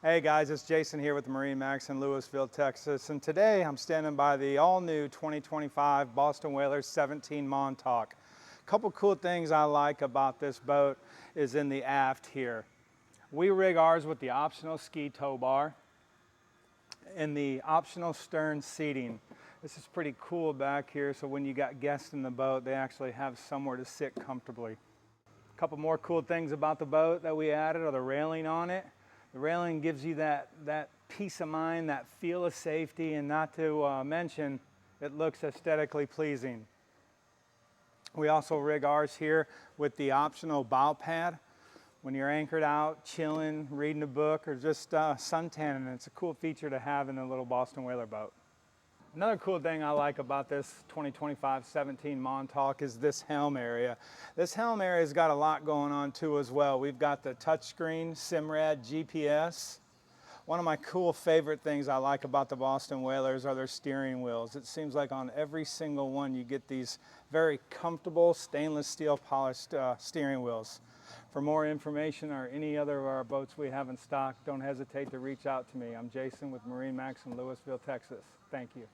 Hey guys, it's Jason here with MarineMax in Lewisville, Texas, and today I'm standing by the all-new 2025 Boston Whalers 17 Montauk. A couple cool things I like about this boat is in the aft here. We rig ours with the optional ski tow bar and the optional stern seating. This is pretty cool back here, so when you got guests in the boat, they actually have somewhere to sit comfortably. A couple more cool things about the boat that we added are the railing on it. The railing gives you that peace of mind, that feel of safety, and not to mention, it looks aesthetically pleasing. We also rig ours here with the optional bow pad. When you're anchored out, chilling, reading a book, or just suntanning, it's a cool feature to have in a little Boston Whaler boat. Another cool thing I like about this 2025 17 Montauk is this helm area. This helm area's got a lot going on too as well. We've got the touchscreen, SIMRAD, GPS. One of my cool favorite things I like about the Boston Whalers are their steering wheels. It seems like on every single one you get these very comfortable stainless steel polished steering wheels. For more information or any other of our boats we have in stock, don't hesitate to reach out to me. I'm Jason with MarineMax in Lewisville, Texas. Thank you.